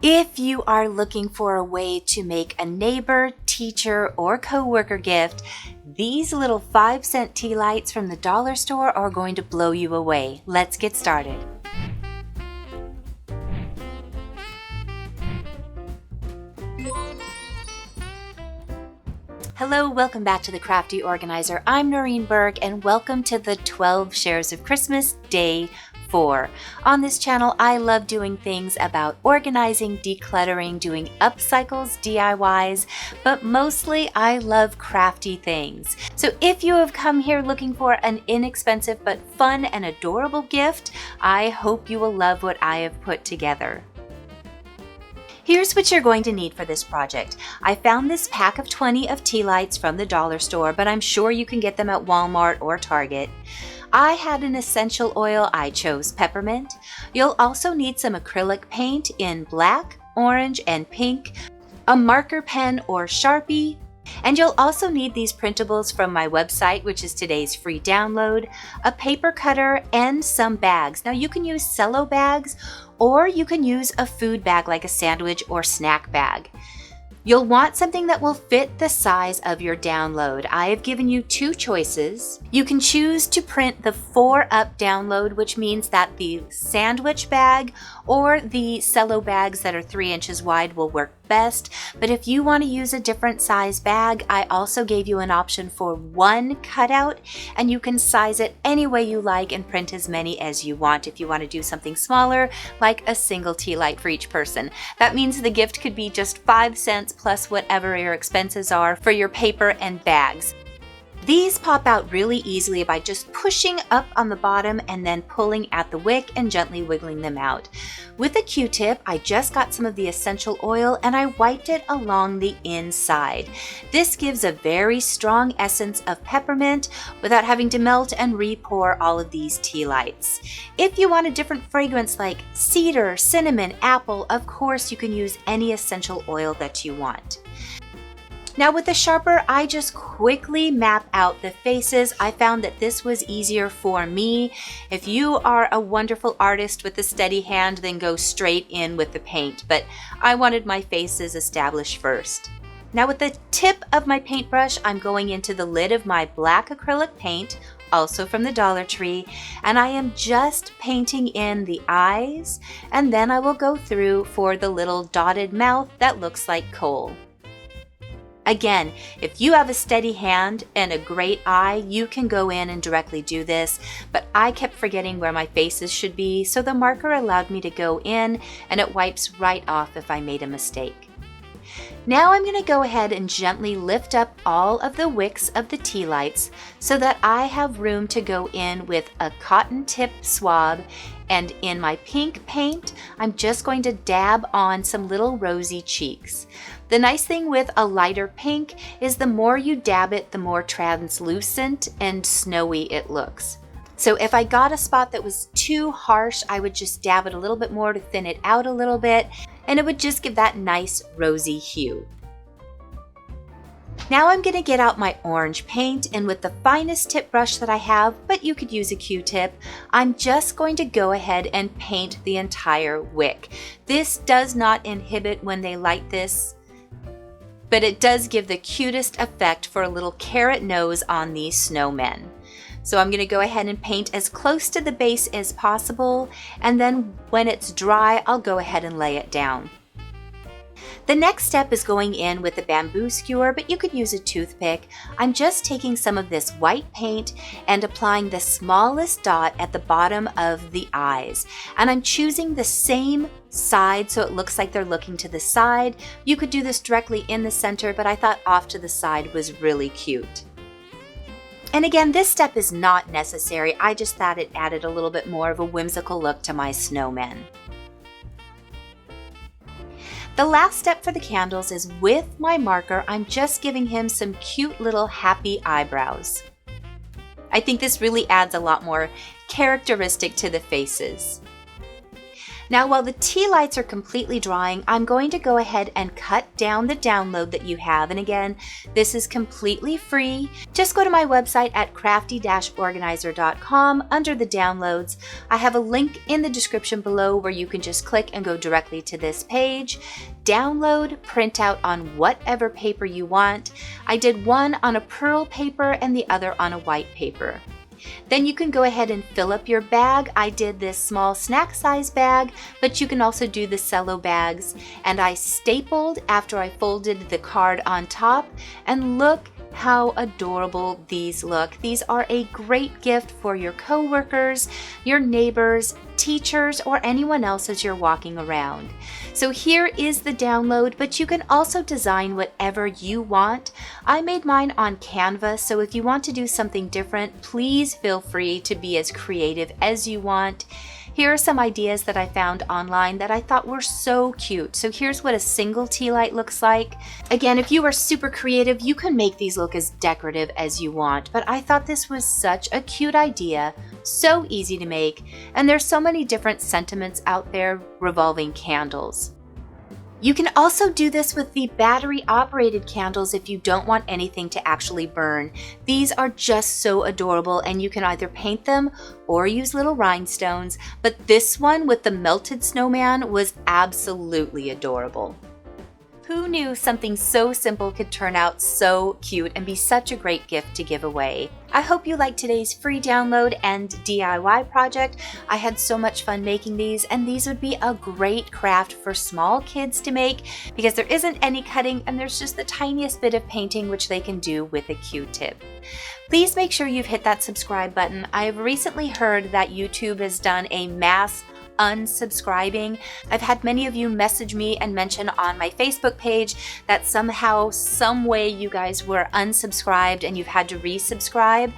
If you are looking for a way to make a neighbor, teacher, or coworker gift, these little 5-cent tea lights from the dollar store are going to blow you away. Let's get started. Hello, welcome back to the Crafty Organizer. I'm Noreen Burke and welcome to the 12 Shares of Christmas Day 4. On this channel, I love doing things about organizing, decluttering, doing upcycles, DIYs, but mostly I love crafty things. So if you have come here looking for an inexpensive but fun and adorable gift, I hope you will love what I have put together. Here's what you're going to need for this project. I found this pack of 20 of tea lights from the dollar store, but I'm sure you can get them at Walmart or Target. I had an essential oil. I chose peppermint. You'll also need some acrylic paint in black, orange, and pink, a marker pen or Sharpie, and you'll also need these printables from my website, which is today's free download, a paper cutter, and some bags. Now you can use cello bags or you can use a food bag like a sandwich or snack bag. You'll want something that will fit the size of your download. I have given you two choices. You can choose to print the 4-up download, which means that the sandwich bag or the cello bags that are 3 inches wide will work best. But if you want to use a different size bag, I also gave you an option for one cutout, and you can size it any way you like and print as many as you want if you want to do something smaller, like a single tea light for each person. That means the gift could be just 5 cents plus whatever your expenses are for your paper and bags. These pop out really easily by just pushing up on the bottom and then pulling at the wick and gently wiggling them out. With a Q-tip, I just got some of the essential oil and I wiped it along the inside. This gives a very strong essence of peppermint without having to melt and re-pour all of these tea lights. If you want a different fragrance like cedar, cinnamon, apple, of course you can use any essential oil that you want. Now with the sharper, I just quickly map out the faces. I found that this was easier for me. If you are a wonderful artist with a steady hand, then go straight in with the paint, but I wanted my faces established first. Now with the tip of my paintbrush, I'm going into the lid of my black acrylic paint, also from the Dollar Tree, and I am just painting in the eyes, and then I will go through for the little dotted mouth that looks like coal. Again, if you have a steady hand and a great eye, you can go in and directly do this, but I kept forgetting where my faces should be, so the marker allowed me to go in and it wipes right off if I made a mistake. Now I'm going to go ahead and gently lift up all of the wicks of the tea lights so that I have room to go in with a cotton tip swab, and in my pink paint, I'm just going to dab on some little rosy cheeks. The nice thing with a lighter pink is the more you dab it, the more translucent and snowy it looks. So if I got a spot that was too harsh, I would just dab it a little bit more to thin it out a little bit, and it would just give that nice rosy hue. Now I'm going to get out my orange paint, and with the finest tip brush that I have, but you could use a Q-tip, I'm just going to go ahead and paint the entire wick. This does not inhibit when they light this, but it does give the cutest effect for a little carrot nose on these snowmen. So I'm going to go ahead and paint as close to the base as possible, and then when it's dry, I'll go ahead and lay it down. The next step is going in with a bamboo skewer, but you could use a toothpick. I'm just taking some of this white paint and applying the smallest dot at the bottom of the eyes. And I'm choosing the same side so it looks like they're looking to the side. You could do this directly in the center, but I thought off to the side was really cute. And again, this step is not necessary. I just thought it added a little bit more of a whimsical look to my snowmen. The last step for the candles is with my marker, I'm just giving him some cute little happy eyebrows. I think this really adds a lot more characteristic to the faces. Now, while the tea lights are completely drying, I'm going to go ahead and cut down the download that you have. And again, this is completely free. Just go to my website at crafty-organizer.com under the downloads. I have a link in the description below where you can just click and go directly to this page. Download, print out on whatever paper you want. I did one on a pearl paper and the other on a white paper. Then you can go ahead and fill up your bag. I did this small snack size bag, but you can also do the cello bags. And I stapled after I folded the card on top, and look how adorable these look. These are a great gift for your coworkers, your neighbors, teachers, or anyone else as you're walking around. So here is the download, but you can also design whatever you want. I made mine on Canva, so if you want to do something different, please feel free to be as creative as you want. Here are some ideas that I found online that I thought were so cute. So here's what a single tea light looks like. Again, if you are super creative, you can make these look as decorative as you want, but I thought this was such a cute idea, so easy to make, and there's so many different sentiments out there revolving candles. You can also do this with the battery-operated candles if you don't want anything to actually burn. These are just so adorable, and you can either paint them or use little rhinestones, but this one with the melted snowman was absolutely adorable. Who knew something so simple could turn out so cute and be such a great gift to give away? I hope you liked today's free download and DIY project. I had so much fun making these, and these would be a great craft for small kids to make because there isn't any cutting and there's just the tiniest bit of painting which they can do with a Q-tip. Please make sure you've hit that subscribe button. I have recently heard that YouTube has done a mass unsubscribing. I've had many of you message me and mention on my Facebook page that somehow, some way you guys were unsubscribed and you've had to resubscribe.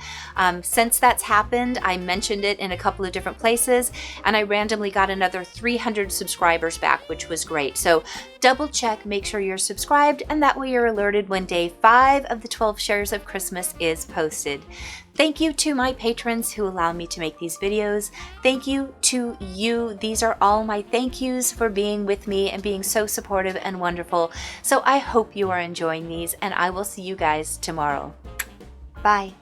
Since that's happened, I mentioned it in a couple of different places, and I randomly got another 300 subscribers back, which was great. So double check, make sure you're subscribed, and that way you're alerted when day 5 of the 12 Shares of Christmas is posted. Thank you to my patrons who allow me to make these videos. Thank you to you. These are all my thank yous for being with me and being so supportive and wonderful. So I hope you are enjoying these, and I will see you guys tomorrow. Bye.